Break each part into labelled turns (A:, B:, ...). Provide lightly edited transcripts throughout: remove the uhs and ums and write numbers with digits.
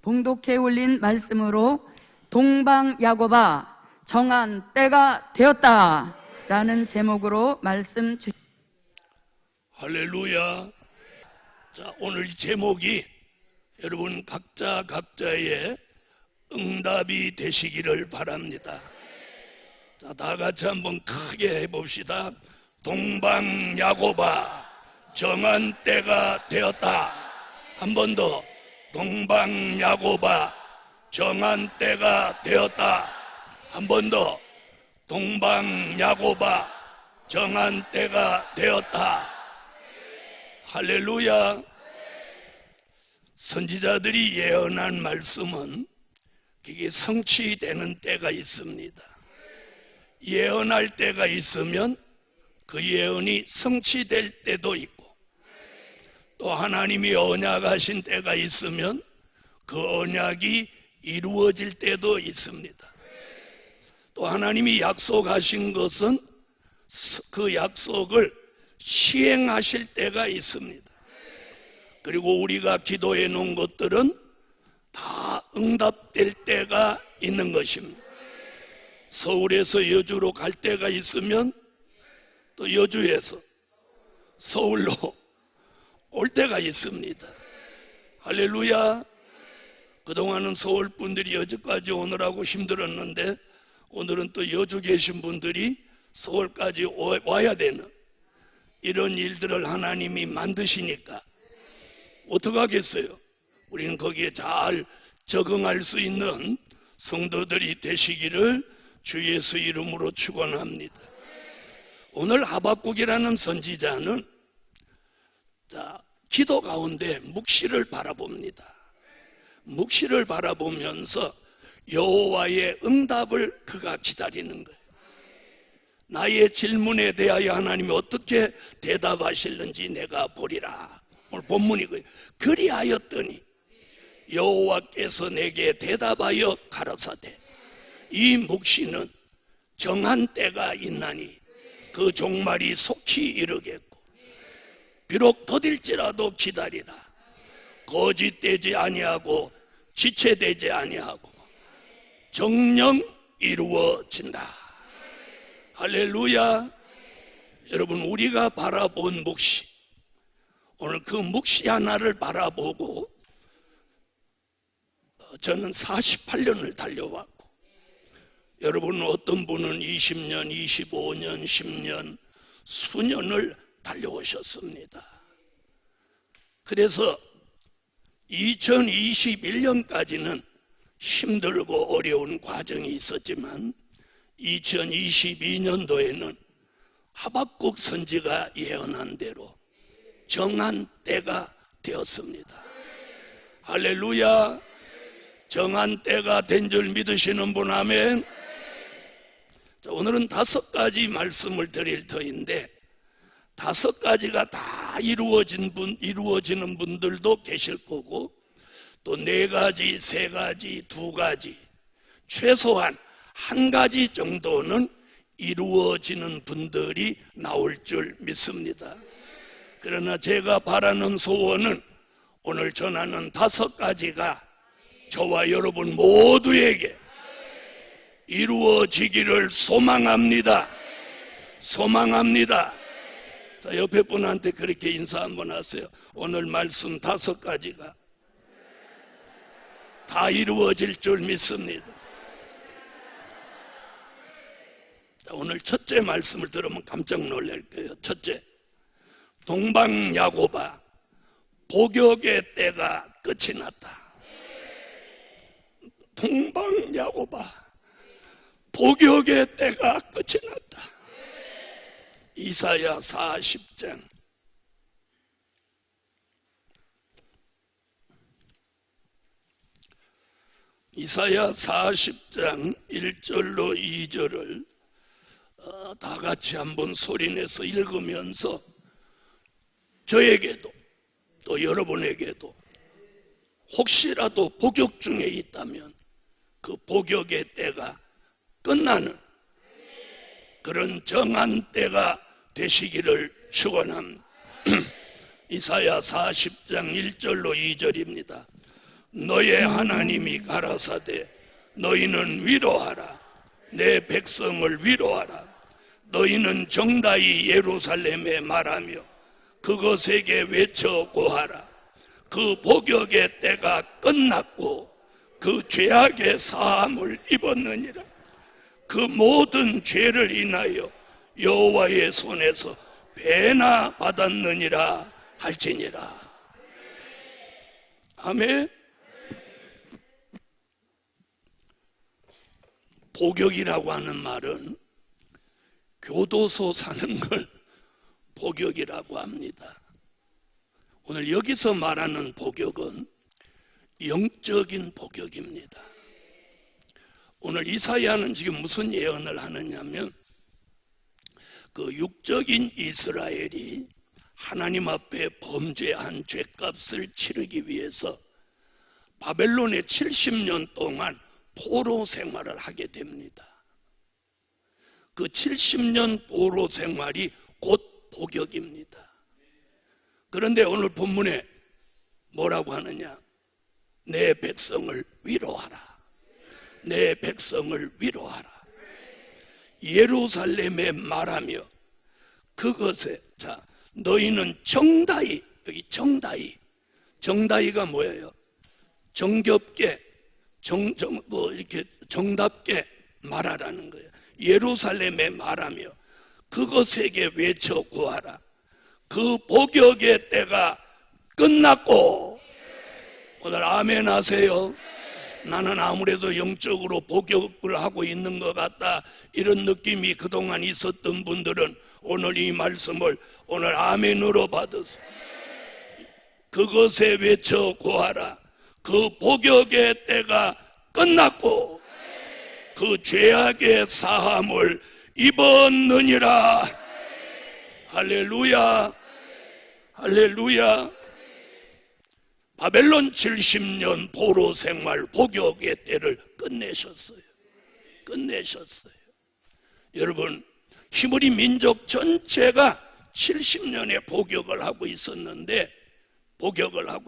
A: 봉독해 올린 말씀으로 동방야고바 정한 때가 되었다 라는 제목으로 말씀 주십니다.
B: 할렐루야. 자, 오늘 제목이 여러분 각자의 응답이 되시기를 바랍니다. 자, 다 같이 한번 크게 해봅시다. 동방야고바 정한 때가 되었다. 한 번 더. 동방야고바 정한 때가 되었다. 한 번 더. 동방야고바 정한 때가 되었다. 할렐루야. 선지자들이 예언한 말씀은 그게 성취되는 때가 있습니다. 예언할 때가 있으면 그 예언이 성취될 때도 있고, 또 하나님이 언약하신 때가 있으면 그 언약이 이루어질 때도 있습니다. 또 하나님이 약속하신 것은 그 약속을 시행하실 때가 있습니다. 그리고 우리가 기도해 놓은 것들은 다 응답될 때가 있는 것입니다. 서울에서 여주로 갈 때가 있으면 또 여주에서 서울로 올 때가 있습니다. 할렐루야. 그동안은 서울 분들이 여주까지 오느라고 힘들었는데 오늘은 또 여주 계신 분들이 서울까지 와야 되는 이런 일들을 하나님이 만드시니까 어떡하겠어요? 우리는 거기에 잘 적응할 수 있는 성도들이 되시기를 주 예수 이름으로 축원합니다. 오늘 하박국이라는 선지자는 기도 가운데 묵시를 바라봅니다. 묵시를 바라보면서 여호와의 응답을 그가 기다리는 거예요. 나의 질문에 대하여 하나님이 어떻게 대답하실는지 내가 보리라. 오늘 본문이고요. 그리하였더니 여호와께서 내게 대답하여 가라사대 이 묵시는 정한 때가 있나니 그 종말이 속히 이르겠고 비록 더딜지라도 기다리라. 거짓되지 아니하고 지체되지 아니하고 정녕 이루어진다. 할렐루야. 여러분, 우리가 바라본 묵시, 오늘 그 묵시 하나를 바라보고 저는 48년을 달려왔고, 여러분 어떤 분은 20년, 25년, 10년, 수년을 달려오셨습니다. 그래서 2021년까지는 힘들고 어려운 과정이 있었지만 2022년도에는 하박국 선지가 예언한 대로 정한 때가 되었습니다. 할렐루야. 정한 때가 된 줄 믿으시는 분 아멘. 자, 오늘은 5가지 말씀을 드릴 터인데 5가지가 다 이루어지는 분들도 계실 거고, 또 4가지, 3가지, 2가지, 최소한 1가지 정도는 이루어지는 분들이 나올 줄 믿습니다. 그러나 제가 바라는 소원은 오늘 전하는 5가지가 저와 여러분 모두에게 이루어지기를 소망합니다. 소망합니다. 자, 옆에 분한테 그렇게 인사 한번 하세요. 오늘 말씀 5가지가 다 이루어질 줄 믿습니다. 자, 오늘 첫째 말씀을 들으면 깜짝 놀랄 거예요. 첫째, 동방야고바 복역의 때가 끝이 났다. 동방야고바 복역의 때가 끝이 났다. 이사야 40장 이사야 40장 1절로 2절을 다 같이 한번 소리내서 읽으면서 저에게도 또 여러분에게도 혹시라도 복역 중에 있다면 그 복역의 때가 끝나는 그런 정한 때가 되시기를 축원합니다. 이사야 40장 1절로 2절입니다. 너의 하나님이 가라사대 너희는 위로하라. 내 백성을 위로하라. 너희는 정다이 예루살렘에 말하며 그것에게 외쳐 고하라. 그 복역의 때가 끝났고 그 죄악의 사함을 입었느니라. 그 모든 죄를 인하여 여호와의 손에서 배나 받았느니라 할지니라. 아멘. 복역이라고 하는 말은 교도소 사는 걸 복역이라고 합니다. 오늘 여기서 말하는 복역은 영적인 복역입니다. 오늘 이사야는 지금 무슨 예언을 하느냐면 그 육적인 이스라엘이 하나님 앞에 범죄한 죄값을 치르기 위해서 바벨론에 70년 동안 포로 생활을 하게 됩니다. 그 70년 포로 생활이 곧 복역입니다. 그런데 오늘 본문에 뭐라고 하느냐? 내 백성을 위로하라. 내 백성을 위로하라. 예루살렘에 말하며 그것에, 자, 너희는 정다이, 여기 정다이가 뭐예요? 정겹게 이렇게 정답게 말하라는 거예요. 예루살렘에 말하며 그것에게 외쳐 구하라. 그 복역의 때가 끝났고. 오늘 아멘 하세요. 나는 아무래도 영적으로 복역을 하고 있는 것 같다, 이런 느낌이 그동안 있었던 분들은 오늘 이 말씀을 오늘 아멘으로 받으세요. 그것에 외쳐 구하라. 그 복역의 때가 끝났고 그 죄악의 사함을 입었느니라. 할렐루야, 할렐루야. 바벨론 70년 포로 생활 복역의 때를 끝내셨어요. 여러분, 히브리 민족 전체가 70년의 복역을 하고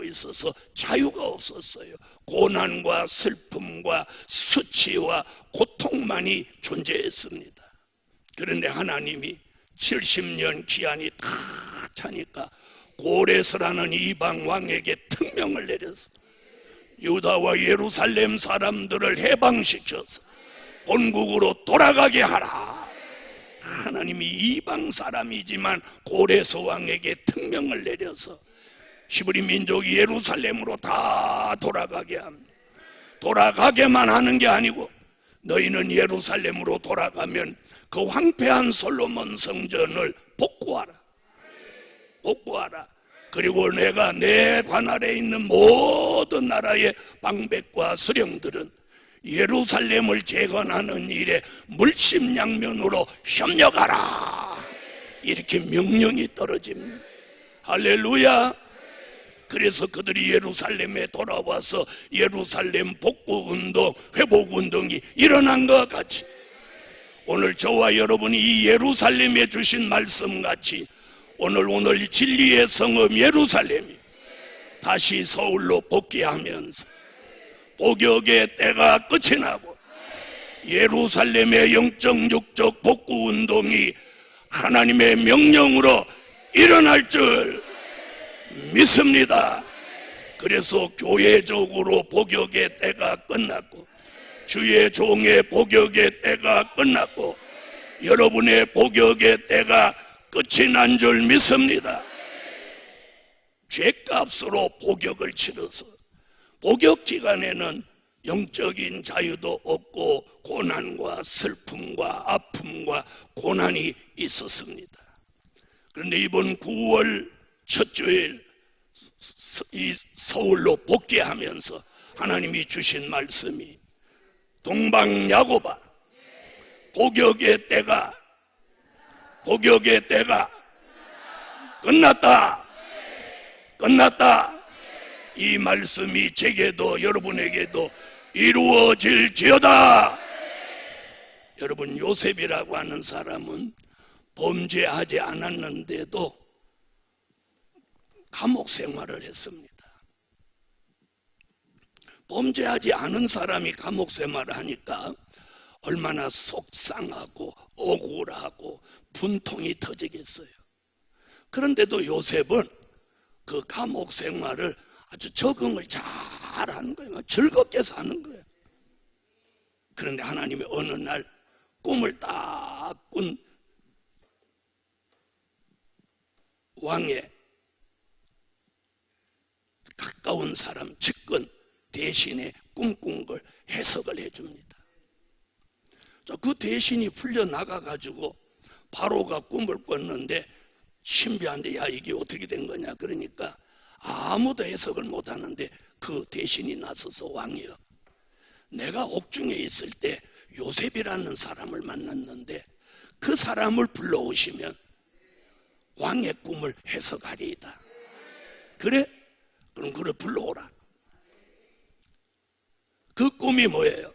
B: 있어서 자유가 없었어요. 고난과 슬픔과 수치와 고통만이 존재했습니다. 그런데 하나님이 70년 기한이 다 차니까 고레스라는 이방 왕에게 특명을 내려서 유다와 예루살렘 사람들을 해방시켜서 본국으로 돌아가게 하라. 하나님이 이방 사람이지만 고레스 왕에게 특명을 내려서 히브리 민족이 예루살렘으로 다 돌아가게 합니다. 돌아가게만 하는 게 아니고 너희는 예루살렘으로 돌아가면 그 황폐한 솔로몬 성전을 복구하라. 그리고 내가 내 관할에 있는 모든 나라의 방백과 수령들은 예루살렘을 재건하는 일에 물심양면으로 협력하라. 이렇게 명령이 떨어집니다. 할렐루야. 그래서 그들이 예루살렘에 돌아와서 예루살렘 복구운동, 회복운동이 일어난 것 같이 오늘 저와 여러분이 이 예루살렘에 주신 말씀같이 오늘 진리의 성읍 예루살렘이 다시 서울로 복귀하면서 복역의 때가 끝이 나고 예루살렘의 영적 육적 복구운동이 하나님의 명령으로 일어날 줄 믿습니다. 그래서 교회적으로 복역의 때가 끝났고 주의 종의 복역의 때가 끝났고 여러분의 복역의 때가 끝이 난 줄 믿습니다. 죄값으로 복역을 치러서 복역 기간에는 영적인 자유도 없고 고난과 슬픔과 아픔과 고난이 있었습니다. 그런데 이번 9월 첫 주일 이 서울로 복귀하면서 하나님이 주신 말씀이 동방 야고바 복역의 때가 끝났다. 이 말씀이 제게도 여러분에게도 이루어질지어다. 여러분, 요셉이라고 하는 사람은 범죄하지 않았는데도 감옥 생활을 했습니다. 범죄하지 않은 사람이 감옥 생활을 하니까 얼마나 속상하고 억울하고 분통이 터지겠어요. 그런데도 요셉은 그 감옥 생활을 아주 적응을 잘하는 거예요. 즐겁게 사는 거예요. 그런데 하나님이 어느 날 꿈을 딱 꾼 왕의 가까운 사람, 측근 대신에 꿈꾼 걸 해석을 해줍니다. 그 대신이 풀려나가가지고 바로가 꿈을 꿨는데 신비한데, 야 이게 어떻게 된 거냐 그러니까 아무도 해석을 못하는데 그 대신이 나서서, 왕이여, 내가 옥중에 있을 때 요셉이라는 사람을 만났는데 그 사람을 불러오시면 왕의 꿈을 해석하리이다. 그래? 그럼 그를 불러오라. 그 꿈이 뭐예요?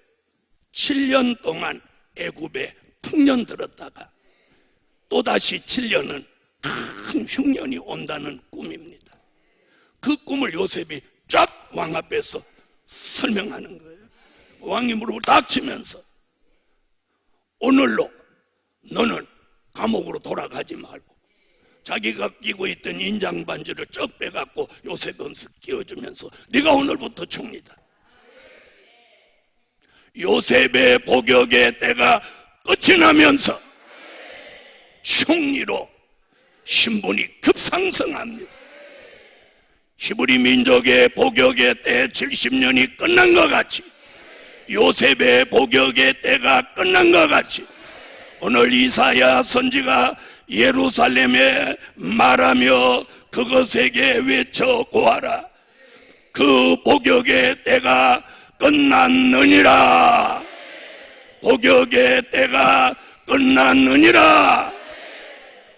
B: 7년 동안 애굽에 풍년 들었다가 또다시 7년은 큰 흉년이 온다는 꿈입니다. 그 꿈을 요셉이 쫙 왕 앞에서 설명하는 거예요. 왕이 무릎을 딱 치면서, 오늘로 너는 감옥으로 돌아가지 말고, 자기가 끼고 있던 인장 반지를 쩍 빼갖고 요셉 엄스 끼워주면서, 네가 오늘부터 총리다. 요셉의 복역의 때가 끝이 나면서 총리로 신분이 급상승합니다. 히브리 민족의 복역의 때 70년이 끝난 것 같이, 요셉의 복역의 때가 끝난 것 같이, 오늘 이사야 선지가 예루살렘에 말하며 그것에게 외쳐 고하라. 그 복역의 때가 끝났느니라. 복역의 때가 끝났느니라.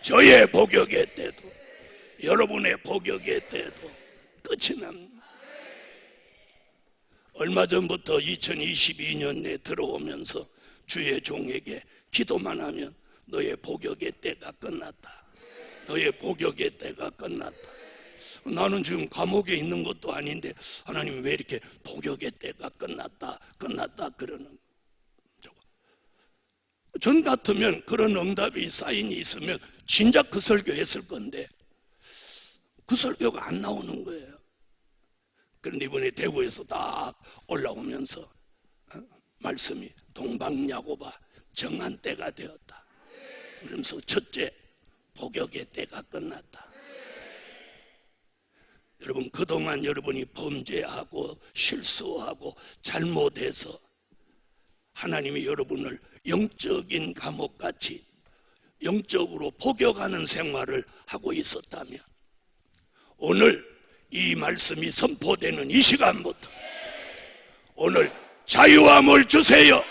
B: 저의 복역의 때도, 여러분의 복역의 때도 끝이 납니다. 얼마 전부터 2022년에 들어오면서 주의 종에게 기도만 하면 너의 복역의 때가 끝났다, 너의 복역의 때가 끝났다. 나는 지금 감옥에 있는 것도 아닌데 하나님 왜 이렇게 복역의 때가 끝났다 그러는. 전 같으면 그런 응답이 사인이 있으면 진작 그 설교 했을 건데 그 설교가 안 나오는 거예요. 그런데 이번에 대구에서 딱 올라오면서 말씀이 동방야고바 정한 때가 되었다. 그러면서 첫째, 복역의 때가 끝났다. 여러분, 그동안 여러분이 범죄하고 실수하고 잘못해서 하나님이 여러분을 영적인 감옥같이 영적으로 복역하는 생활을 하고 있었다면, 오늘 이 말씀이 선포되는 이 시간부터 오늘 자유함을 주세요.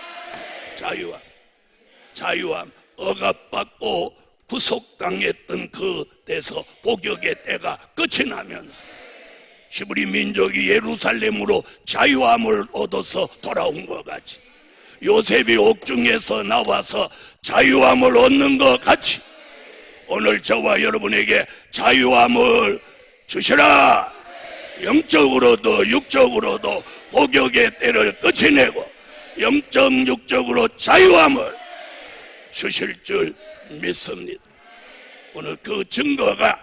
B: 자유함. 억압받고 구속당했던 그 때에서 복역의 때가 끝이 나면서 히브리 민족이 예루살렘으로 자유함을 얻어서 돌아온 것 같이, 요셉이 옥중에서 나와서 자유함을 얻는 것 같이, 오늘 저와 여러분에게 자유함을 주시라. 영적으로도 육적으로도 복역의 때를 끝이 내고 영적 육적으로 자유함을 주실 줄 믿습니다. 오늘 그 증거가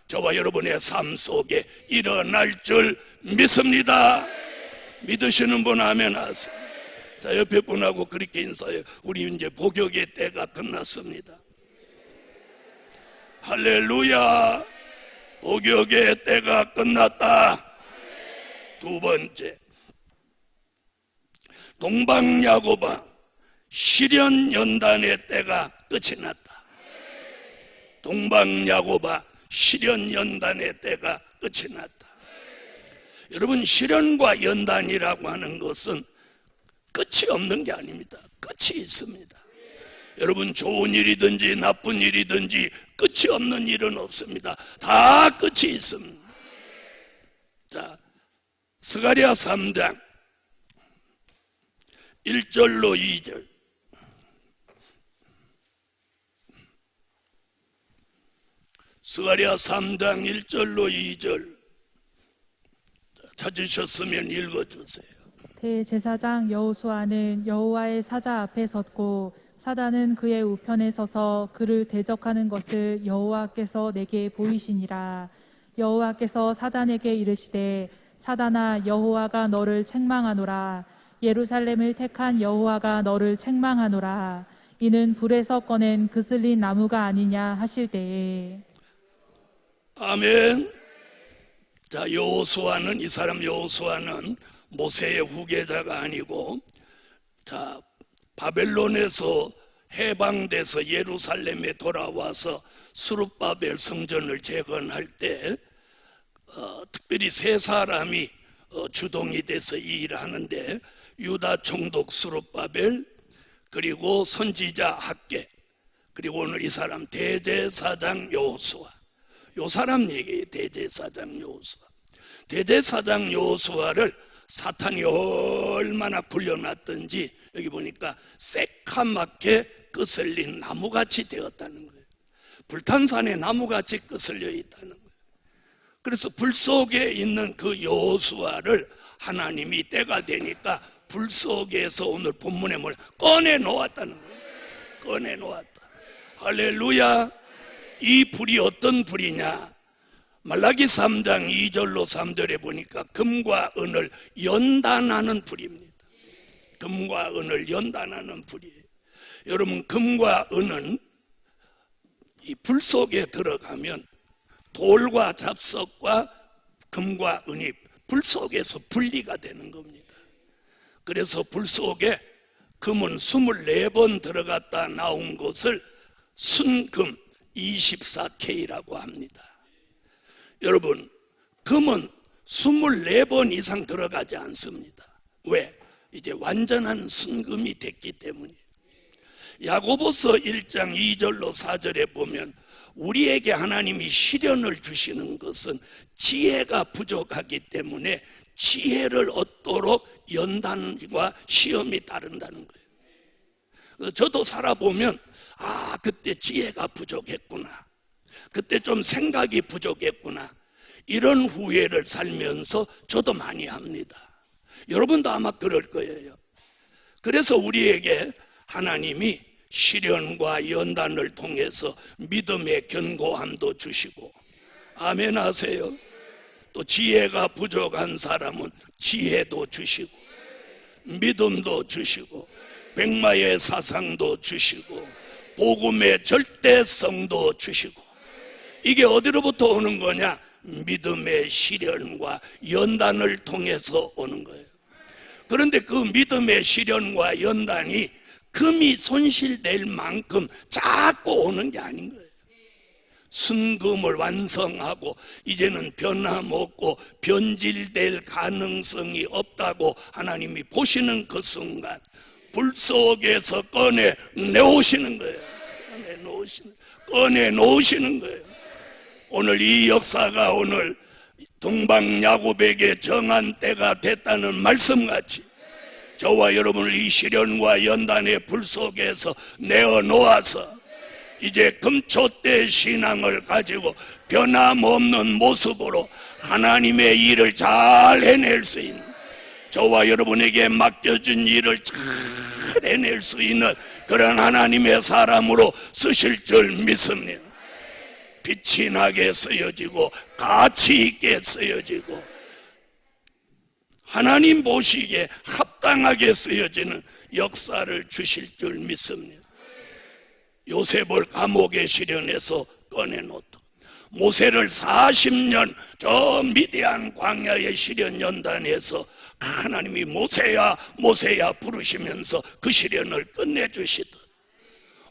B: 저와 여러분의 삶 속에 일어날 줄 믿습니다. 믿으시는 분 아멘 하세요. 자, 옆에 분하고 그렇게 인사해요. 우리 이제 복역의 때가 끝났습니다. 할렐루야. 복역의 때가 끝났다. 두 번째, 동방야고바 시련연단의 때가 끝이 났다. 동방야고바 시련연단의 때가 끝이 났다. 여러분, 시련과 연단이라고 하는 것은 끝이 없는 게 아닙니다. 끝이 있습니다. 여러분, 좋은 일이든지 나쁜 일이든지 끝이 없는 일은 없습니다. 다 끝이 있습니다. 자, 스가랴 3장 1절로 2절. 스가랴 3장 1절로 2절 찾으셨으면 읽어주세요.
C: 대제사장 여호수아는 여호와의 사자 앞에 섰고 사단은 그의 우편에 서서 그를 대적하는 것을 여호와께서 내게 보이시니라. 여호와께서 사단에게 이르시되 사단아 여호와가 너를 책망하노라. 예루살렘을 택한 여호와가 너를 책망하노라. 이는 불에서 꺼낸 그슬린 나무가 아니냐 하실 때에.
B: 아멘. 자, 여호수아는, 이 사람 여호수아는 모세의 후계자가 아니고, 자, 바벨론에서 해방돼서 예루살렘에 돌아와서 스룹바벨 성전을 재건할 때 특별히 세 사람이 주동이 돼서 이 일을 하는데, 유다 총독 스룹바벨, 그리고 선지자 학개, 그리고 오늘 이 사람 대제사장 여호수아. 요 사람 얘기예요. 대제사장 여호수아. 대제사장 여호수아를 사탄이 얼마나 불려놨던지 여기 보니까 새카맣게 거슬린 나무같이 되었다는 거예요. 불탄산에 나무같이 거슬려 있다는 거예요. 그래서 불 속에 있는 그 여호수아를 하나님이 때가 되니까 불 속에서 오늘 본문에 뭘 꺼내 놓았다는 거예요. 꺼내 놓았다. 할렐루야. 이 불이 어떤 불이냐? 말라기 3장 2절로 3절에 보니까 금과 은을 연단하는 불입니다. 금과 은을 연단하는 불이에요. 여러분, 금과 은은 이 불 속에 들어가면 돌과 잡석과 금과 은이 불 속에서 분리가 되는 겁니다. 그래서 불 속에 금은 24번 들어갔다 나온 것을 순금 24K라고 합니다. 여러분, 금은 24번 이상 들어가지 않습니다. 왜? 이제 완전한 순금이 됐기 때문이에요. 야고보서 1장 2절로 4절에 보면 우리에게 하나님이 시련을 주시는 것은 지혜가 부족하기 때문에 지혜를 얻도록 연단과 시험이 따른다는 거예요. 저도 살아보면 그때 지혜가 부족했구나, 그때 좀 생각이 부족했구나, 이런 후회를 살면서 저도 많이 합니다. 여러분도 아마 그럴 거예요. 그래서 우리에게 하나님이 시련과 연단을 통해서 믿음의 견고함도 주시고, 아멘 하세요. 또 지혜가 부족한 사람은 지혜도 주시고 믿음도 주시고 백마의 사상도 주시고 복음의 절대성도 주시고. 이게 어디로부터 오는 거냐? 믿음의 시련과 연단을 통해서 오는 거예요. 그런데 그 믿음의 시련과 연단이 금이 손실될 만큼 자꾸 오는 게 아닌 거예요. 순금을 완성하고 이제는 변함없고 변질될 가능성이 없다고 하나님이 보시는 그 순간 불 속에서 꺼내 내오시는 거예요. 꺼내 놓으시는 거예요. 오늘 이 역사가 오늘 동방야곱에게 정한 때가 됐다는 말씀같이 저와 여러분을 이 시련과 연단의 불 속에서 내어놓아서 이제 금초대 신앙을 가지고 변함없는 모습으로 하나님의 일을 잘 해낼 수 있는, 저와 여러분에게 맡겨준 일을 잘 해낼 수 있는 그런 하나님의 사람으로 쓰실 줄 믿습니다. 빛이 나게 쓰여지고 가치 있게 쓰여지고 하나님 보시기에 합당하게 쓰여지는 역사를 주실 줄 믿습니다. 요셉을 감옥의 시련에서 꺼내놓고 모세를 40년 저 미디안 광야의 시련 연단에서 하나님이 모세야 모세야 부르시면서 그 시련을 끝내주시듯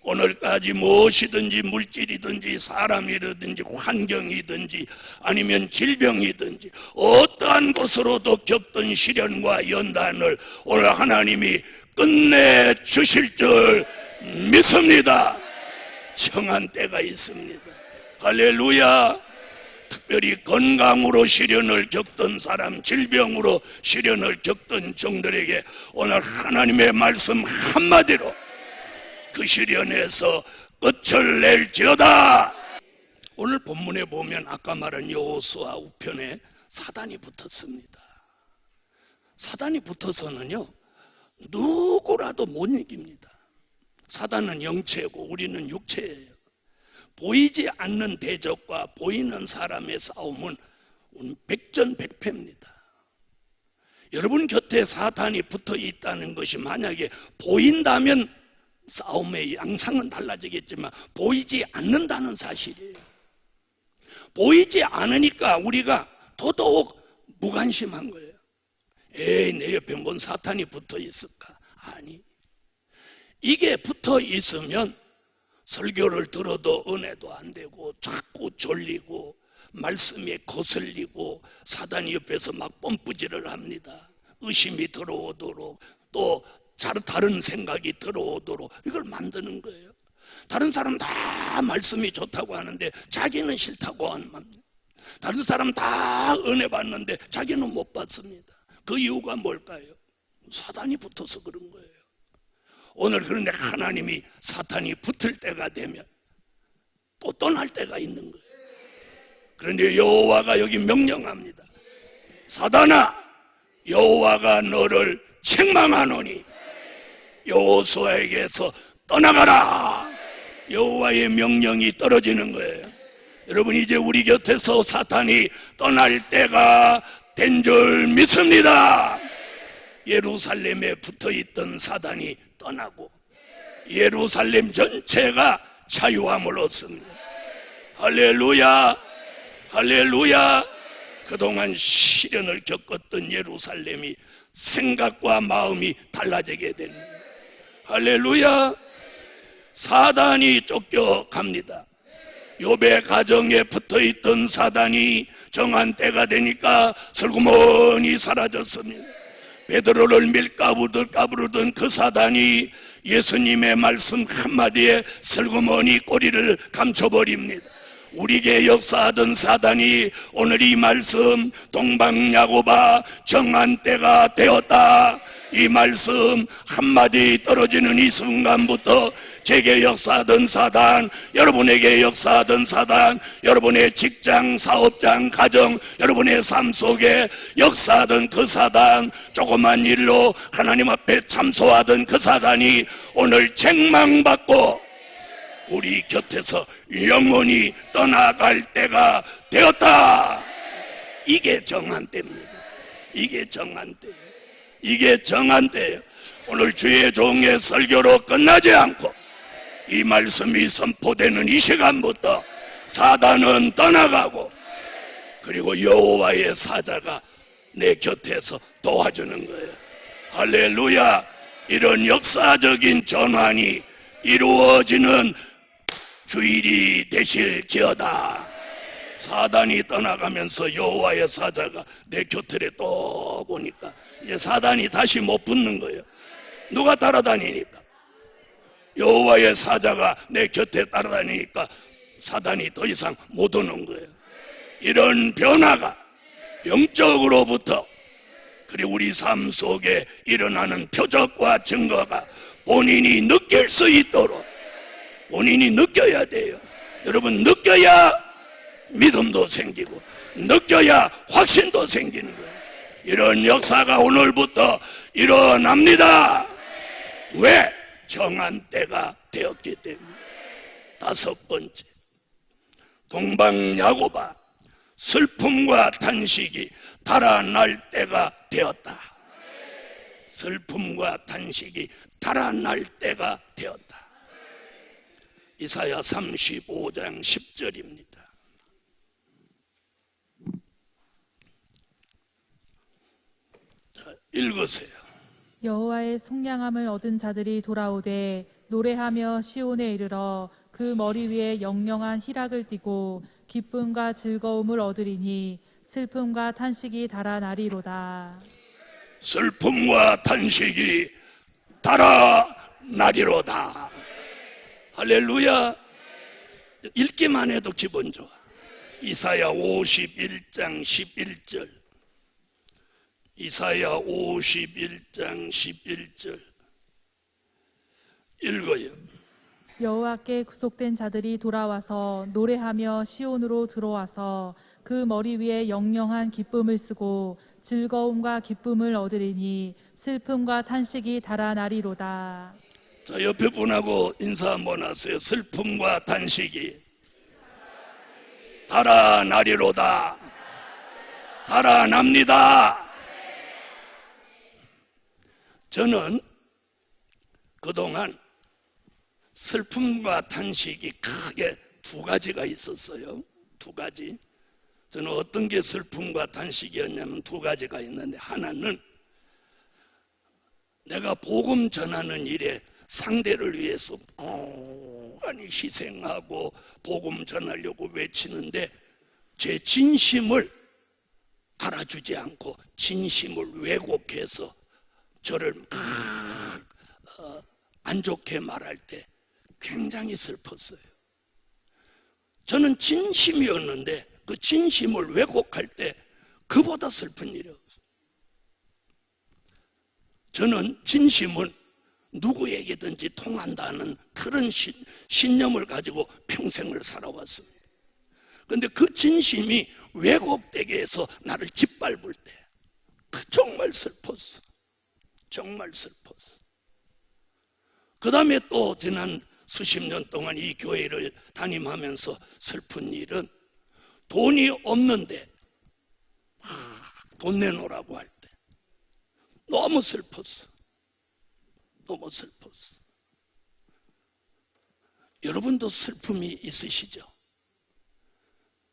B: 오늘까지 무엇이든지 물질이든지 사람이든지 환경이든지 아니면 질병이든지 어떠한 것으로도 겪던 시련과 연단을 오늘 하나님이 끝내주실 줄 믿습니다. 정한 때가 있습니다. 할렐루야. 특별히 건강으로 시련을 겪던 사람, 질병으로 시련을 겪던 종들에게 오늘 하나님의 말씀 한마디로 그 시련에서 끝을 낼지어다. 오늘 본문에 보면 아까 말한 여호수아 우편에 사단이 붙었습니다. 사단이 붙어서는요, 누구라도 못 이깁니다. 사단은 영체고 우리는 육체예요. 보이지 않는 대적과 보이는 사람의 싸움은 백전백패입니다. 여러분 곁에 사탄이 붙어 있다는 것이 만약에 보인다면 싸움의 양상은 달라지겠지만 보이지 않는다는 사실이에요. 보이지 않으니까 우리가 더더욱 무관심한 거예요. 에이, 내 옆에 뭔 사탄이 붙어 있을까? 아니, 이게 붙어 있으면 설교를 들어도 은혜도 안 되고 자꾸 졸리고 말씀에 거슬리고 사단이 옆에서 막 뻔뿌질을 합니다. 의심이 들어오도록 또 다른 생각이 들어오도록 이걸 만드는 거예요. 다른 사람 다 말씀이 좋다고 하는데 자기는 싫다고 합니다. 다른 사람 다 은혜 받는데 자기는 못 받습니다. 그 이유가 뭘까요? 사단이 붙어서 그런 거예요. 오늘 그런데 하나님이 사탄이 붙을 때가 되면 또 떠날 때가 있는 거예요. 그런데 여호와가 여기 명령합니다. 사단아, 여호와가 너를 책망하노니 여호수아에게서 떠나가라. 여호와의 명령이 떨어지는 거예요. 여러분, 이제 우리 곁에서 사탄이 떠날 때가 된 줄 믿습니다. 예루살렘에 붙어있던 사단이 떠나고 예루살렘 전체가 자유함을 얻습니다. 할렐루야, 할렐루야. 그동안 시련을 겪었던 예루살렘이 생각과 마음이 달라지게 되는 거예요. 할렐루야. 사단이 쫓겨갑니다. 욥의 가정에 붙어있던 사단이 정한 때가 되니까 슬그머니 사라졌습니다. 베드로를 밀가부르던 그 사단이 예수님의 말씀 한마디에 슬그머니 꼬리를 감춰버립니다. 우리에게 역사하던 사단이 오늘 이 말씀 동방야고바 정한 때가 되었다, 이 말씀 한마디 떨어지는 이 순간부터 제게 역사하던 사단, 여러분에게 역사하던 사단, 여러분의 직장, 사업장, 가정, 여러분의 삶 속에 역사하던 그 사단, 조그만 일로 하나님 앞에 참소하던 그 사단이 오늘 책망받고 우리 곁에서 영원히 떠나갈 때가 되었다. 이게 정한 때입니다. 이게 정한 때예요. 이게 정한 때예요. 오늘 주의 종의 설교로 끝나지 않고 이 말씀이 선포되는 이 시간부터 사단은 떠나가고 그리고 여호와의 사자가 내 곁에서 도와주는 거예요. 할렐루야. 이런 역사적인 전환이 이루어지는 주일이 되실지어다. 사단이 떠나가면서 여호와의 사자가 내 곁에 또 오니까 이제 사단이 다시 못 붙는 거예요. 누가 따라다니니까? 여호와의 사자가 내 곁에 따라다니니까 사단이 더 이상 못 오는 거예요. 이런 변화가 영적으로부터 그리고 우리 삶 속에 일어나는 표적과 증거가 본인이 느낄 수 있도록 본인이 느껴야 돼요. 여러분, 느껴야 믿음도 생기고 느껴야 확신도 생기는 거예요. 이런 역사가 오늘부터 일어납니다. 왜? 정한 때가 되었기 때문에. 다섯 번째, 동방야고바, 슬픔과 탄식이 달아날 때가 되었다. 슬픔과 탄식이 달아날 때가 되었다. 이사야 35장 10절입니다. 자, 읽으세요.
C: 여호와의 속량함을 얻은 자들이 돌아오되 노래하며 시온에 이르러 그 머리 위에 영영한 희락을 띠고 기쁨과 즐거움을 얻으리니 슬픔과 탄식이 달아나리로다.
B: 슬픔과 탄식이 달아나리로다. 할렐루야. 읽기만 해도 기분 좋아. 이사야 51장 11절. 이사야 51장 11절 읽어요.
C: 여호와께 구속된 자들이 돌아와서 노래하며 시온으로 들어와서 그 머리 위에 영영한 기쁨을 쓰고 즐거움과 기쁨을 얻으리니 슬픔과 탄식이 달아나리로다.
B: 자, 옆에 분하고 인사 한번 하세요. 슬픔과 탄식이 달아나리로다. 달아납니다. 저는 그동안 슬픔과 탄식이 크게 두 가지가 있었어요. 두 가지. 저는 어떤 게 슬픔과 탄식이었냐면 두 가지가 있는데, 하나는 내가 복음 전하는 일에 상대를 위해서 무한히 희생하고 복음 전하려고 외치는데 제 진심을 알아주지 않고 진심을 왜곡해서 저를 안 좋게 말할 때 굉장히 슬펐어요. 저는 진심이었는데 그 진심을 왜곡할 때 그보다 슬픈 일이 없어요. 저는 진심은 누구에게든지 통한다는 그런 신념을 가지고 평생을 살아왔습니다. 그런데 그 진심이 왜곡되게 해서 나를 짓밟을 때 정말 슬펐어. 정말 슬펐어. 그 다음에 또 지난 수십 년 동안 이 교회를 담임하면서 슬픈 일은 돈이 없는데 돈 내놓으라고 할 때 너무 슬펐어. 너무 슬펐어. 여러분도 슬픔이 있으시죠?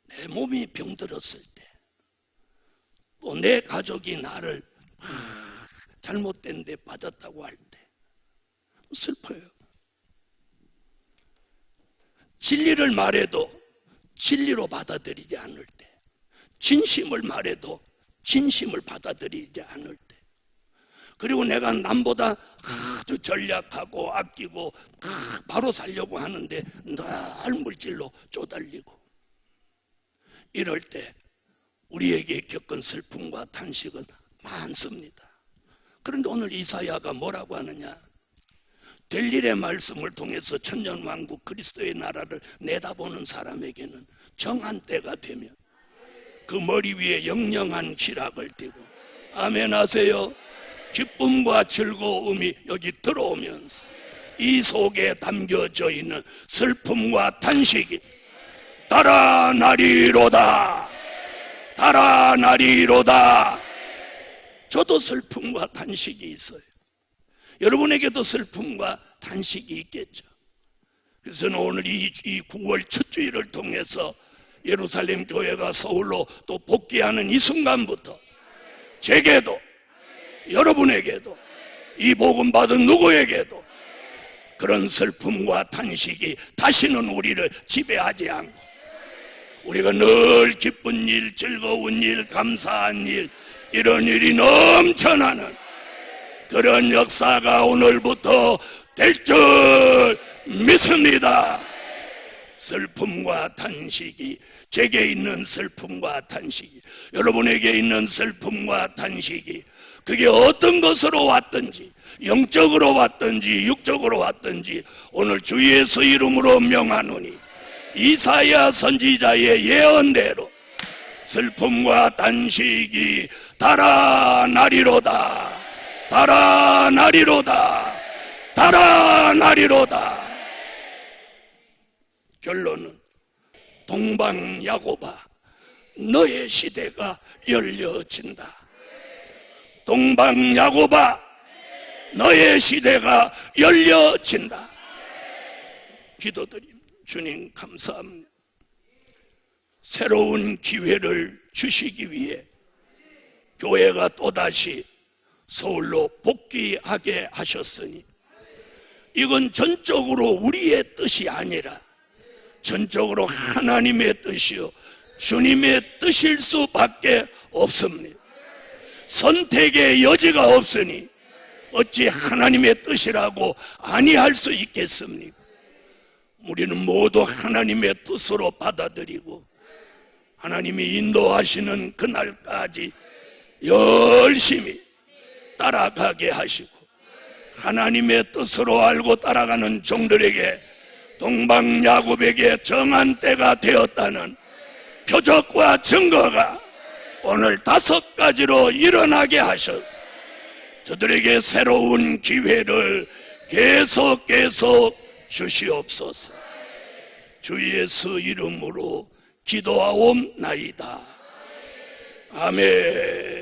B: 내 몸이 병들었을 때, 또 내 가족이 나를 잘못된 데 빠졌다고 할 때 슬퍼요. 진리를 말해도 진리로 받아들이지 않을 때, 진심을 말해도 진심을 받아들이지 않을 때, 그리고 내가 남보다 아주 전략하고 아끼고 바로 살려고 하는데 늘 물질로 쪼달리고, 이럴 때 우리에게 겪은 슬픔과 탄식은 많습니다. 그런데 오늘 이사야가 뭐라고 하느냐? 될 일의 말씀을 통해서 천년왕국 그리스도의 나라를 내다보는 사람에게는 정한 때가 되면 그 머리 위에 영영한 기락을 띠고, 아멘 하세요. 기쁨과 즐거움이 여기 들어오면서 이 속에 담겨져 있는 슬픔과 탄식이 달아나리로다. 달아나리로다. 저도 슬픔과 탄식이 있어요. 여러분에게도 슬픔과 탄식이 있겠죠. 그래서 저는 오늘 이 9월 첫 주일을 통해서 예루살렘 교회가 서울로 또 복귀하는 이 순간부터 제게도, 여러분에게도, 이 복음 받은 누구에게도 그런 슬픔과 탄식이 다시는 우리를 지배하지 않고, 우리가 늘 기쁜 일, 즐거운 일, 감사한 일, 이런 일이 넘쳐나는 그런 역사가 오늘부터 될 줄 믿습니다. 슬픔과 탄식이, 제게 있는 슬픔과 탄식이, 여러분에게 있는 슬픔과 탄식이, 그게 어떤 것으로 왔든지, 영적으로 왔든지 육적으로 왔든지 오늘 주 예수 이름으로 명하노니 이사야 선지자의 예언대로 슬픔과 탄식이 달아나리로다. 달아나리로다. 달아나리로다. 결론은 동방야고바, 너의 시대가 열려진다. 동방야고바, 너의 시대가 열려진다. 기도드립니다. 주님 감사합니다. 새로운 기회를 주시기 위해 교회가 또다시 서울로 복귀하게 하셨으니 이건 전적으로 우리의 뜻이 아니라 전적으로 하나님의 뜻이요 주님의 뜻일 수밖에 없습니다. 선택의 여지가 없으니 어찌 하나님의 뜻이라고 아니할 수 있겠습니까? 우리는 모두 하나님의 뜻으로 받아들이고 하나님이 인도하시는 그날까지 열심히 따라가게 하시고, 하나님의 뜻으로 알고 따라가는 종들에게, 동방야곱에게 정한 때가 되었다는 표적과 증거가 오늘 5가지로 일어나게 하셔서 저들에게 새로운 기회를 계속 주시옵소서. 주 예수 이름으로 기도하옵나이다. 아멘.